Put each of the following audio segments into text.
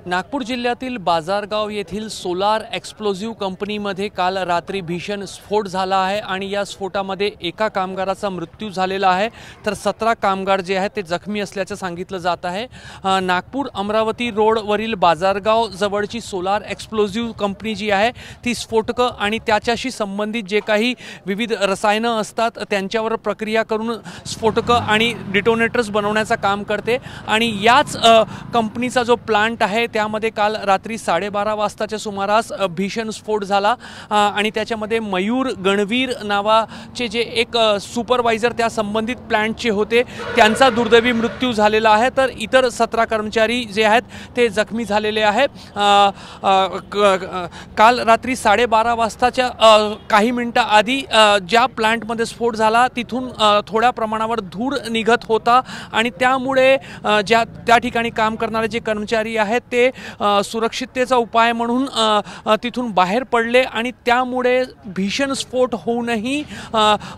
नागपूर जिल्ह्यातील बाजारगाव येथील solar explosive कंपनीमध्ये काल रात्री भीषण स्फोट झाला आहे आणि या स्फोटामध्ये एका कामगाराचा मृत्यू झालेला आहे तर 17 कामगार जे आहेत ते जखमी असल्याचं सांगितलं जात आहे। नागपूर अमरावती रोडवरील बाजारगाव जवळची सोलार एक्सप्लोजिव्ह कंपनी जी आहे ती स्फोटकं आणि त्याच्याशी संबंधित जे काही विविध रसायनं असतात त्यांच्यावर प्रक्रिया करून स्फोटकं आणि डिटोनेटर्स बनवण्याचं काम करते आणि याच कंपनीचा जो प्लांट आहे त्यामध्ये काल रात्री 12:30 वाजताच्या सुमारास भीषण स्फोट झाला आणि त्याच्यामध्ये मयूर गणवीर नावाचे जे एक सुपरवायझर त्या संबंधित प्लांटचे होते त्यांचा दुर्दैवी मृत्यू झालेला आहे तर इतर 17 कर्मचारी जे आहेत ते जखमी झालेले आहेत। काल रात्री 12:30 वाजताच्या काही मिनिटं आधी ज्या प्लांटमध्ये स्फोट झाला तिथून थोड्या प्रमाणावर धूर निघत होता आणि त्यामुळे त्या ठिकाणी काम करणारे जे कर्मचारी आहेत ते सुरक्षिततेचा उपाय म्हणून तिथून बाहेर पडले आणि त्यामुळे भीषण स्फोट होऊनही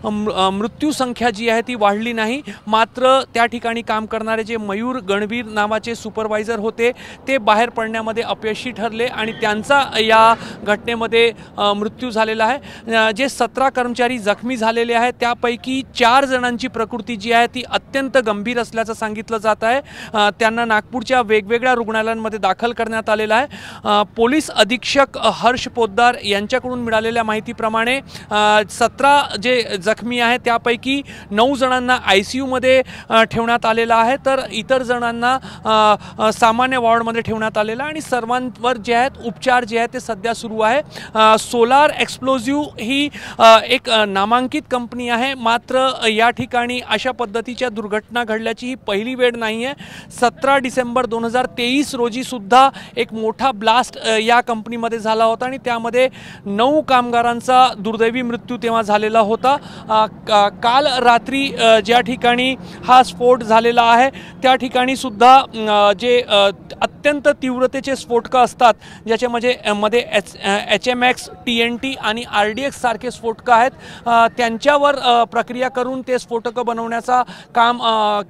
मृत्यू संख्या जी आहे ती वाढली नाही। मात्र त्या ठिकाणी काम करणारे जे मयूर गणवीर नावाचे सुपरवायझर होते ते बाहेर पडण्यामध्ये अपयशी ठरले आणि त्यांचा या घटनेमध्ये मृत्यू झालेला आहे। जे 17 कर्मचारी जखमी झालेले आहेत त्यापैकी 4 जणांची प्रकृती जी आहे ती अत्यंत गंभीर असल्याचं सांगितलं जात आहे। त्यांना नागपूरच्या वेगवेगळ्या रुग्णालयांमध्ये दाखल करण्यात आलेला आहे। पोलीस अधीक्षक हर्ष पोद्दार यांच्याकडून मिळालेल्या माहितीप्रमाणे 17 जे जखमी आहेत त्यापैकी 9 जणांना ICU मध्ये ठेवण्यात आलेला आहे तर इतर जणांना सामान्य वॉर्डमध्ये ठेवण्यात आलेला आणि सर्वांवर जे आहेत उपचार जे आहेत ते सध्या सुरू आहे। सोलार एक्सप्लोजिव्ह ही एक नामांकित कंपनी आहे मात्र या ठिकाणी अशा पद्धतीच्या दुर्घटना घडल्याची ही पहिली वेळ नाही आहे। 17 डिसेंबर 2023 रोजी सुद्धा एक मोठा ब्लास्ट या कंपनीमध्ये झाला होता आणि त्यामध्ये 9 कामगारांचा दुर्दैवी मृत्यू तेव्हा झालेला होता। काल रात्री ज्या ठिकाणी हा स्फोट झालेला आहे त्या ठिकाणी सुद्धा जे अत्यंत तीव्रतेचे स्फोटक असतात ज्याच्यामध्ये HMX, TNT आणि RDX सारखे स्फोटक आहेत त्यांच्यावर प्रक्रिया करून ते स्फोटक बनवण्याचा काम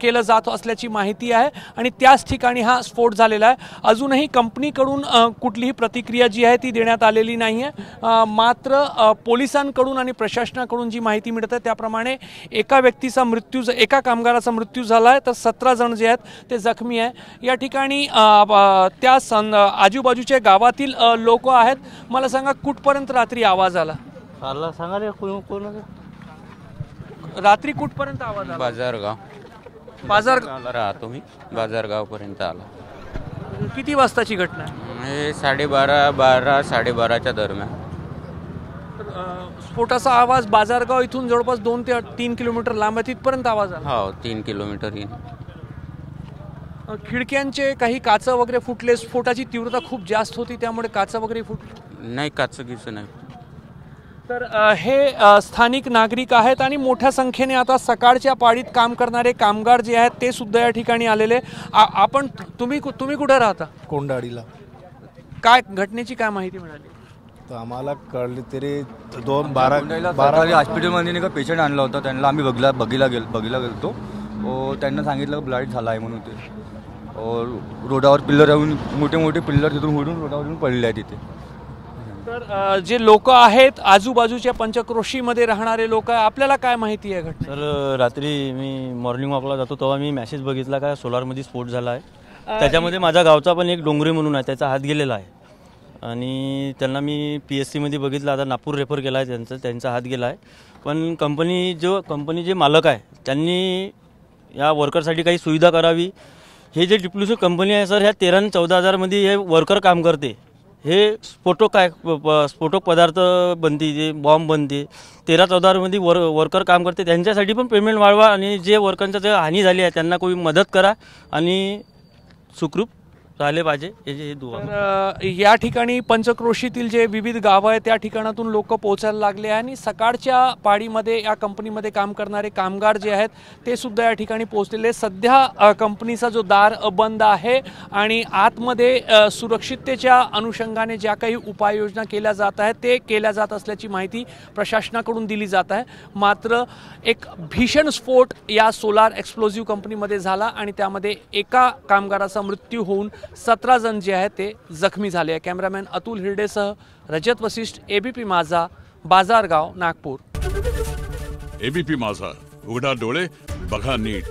केलं जात असल्याची माहिती आहे आणि त्याच ठिकाणी हा स्फोट झालेला आहे। अजूनही कंपनीकडून कुठलीही प्रतिक्रिया जी आहे ती देण्यात आलेली नाही आहे मात्र पोलिसांकडून आणि प्रशासनाकडून जी माहिती मिळते त्याप्रमाणे एका कामगाराचा मृत्यू झाला आहे तर 17 जण जे आहेत ते जखमी आहे। या ठिकाणी त्या आजूबाजूच्या गावातील लोक आहेत। मला सांगा कुठपर्यंत रात्री आवाज आला? सांगा रे कोण रात्री कुठपर्यंत आवाज आला? बाजारगाव राहतो मी, बाजारगाव पर्यंत आला। किती वाजताची घटना? 12:30 12:30च्या दरम्यान। स्फोटाचा आवाज बाजारगाव इथून जवळपास 2 ते 3 किलोमीटर लांब आहे तिथपर्यंत आवाज आला? हो 3 किलोमीटर येईल। खिडक्यांचे काही काच वगैरे फुटले, स्फोटाची तीव्रता खूप जास्त होती त्यामुळे काच वगैरे फुटले? नाही, काच नाही। तर हे स्थानिक नागरिक आहेत आणि मोठ्या संख्येने आता सकाळच्या पाळीत काम करणारे कामगार जे आहेत ते सुद्धा या ठिकाणी आलेले। तुम्ही कुठे राहता? कोंडाडीला। काय घटनेची काय माहिती मिळाली? तर आम्हाला कळली तरी 12 हॉस्पिटलमध्ये नाही का पेशंट आणला होता त्यांना आम्ही बघीला गेलतो त्यांना सांगितलं ब्लाइट झाला आहे म्हणून ते रोडावर पिल्लर येऊन मोठे पिल्लर तिथून उडून रोडावर येऊन पडले आहे तिथे। तर जे लोक आहेत आजूबाजूच्या पंचक्रोशीमध्ये राहणारे लोक आपल्याला काय माहिती आहे घटना? सर रात्री मी मॉर्निंग वॉकला जातो तेव्हा मी मेसेज बघितला का सोलारमध्ये स्फोट झाला आहे। त्याच्यामध्ये माझा गावचा पण एक डोंगरे म्हणून आहे त्याचा हात गेलेला आहे आणि त्यांना मी PSC मध्ये बघितलं, आता नागपूर रेफर केला आहे त्यांचा हात गेला आहे। पण कंपनी जे मालक आहे त्यांनी या वर्करसाठी काही सुविधा करावी। हे जे डिप्लोसर कंपनी आहे सर ह्या 13 आणि 14 हजारमध्ये हे वर्कर काम करते। हे स्फोटक पदार्थ बनते, जे बॉम्ब बनते 13-14 हजारमध्ये वर्कर काम करते त्यांच्यासाठी पण पेमेंट वाढवा आणि जे वर्करांचा जे हानी झाली आहे त्यांना कोणी मदत करा आणि सुखरूप झाले पाहिजे हे दुवा। तर या ठिकाणी पंचक्रोशीतील जे विविध गावं आहेत त्या ठिकाणातून लोक पोहोचायला लागले आणि सकाळच्या पाळीमध्ये या कंपनीमध्ये काम करणारे कामगार जे आहेत ते सुद्धा या ठिकाणी पोहोचलेले। सध्या कंपनीचा जो दार बंद आहे आणि आतमध्ये सुरक्षिततेच्या अनुषंगाने ज्या काही उपाययोजना केल्या जात आहेत ते केल्या जात असल्याची माहिती प्रशासनाकडून दिली जात आहे। मात्र एक भीषण स्फोट या सोलार एक्सप्लोजिव्ह कंपनीमध्ये झाला आणि त्यामध्ये एका कामगाराचा मृत्यू होऊन 17 जण जे आहेत ते जखमी झाले आहे. कॅमेरामॅन अतुल हिरडेसह रजत वशिष्ठ, ABP माझा, बाजारगाव, नागपूर. ABP माझा, उघडा डोळे बघा नीट.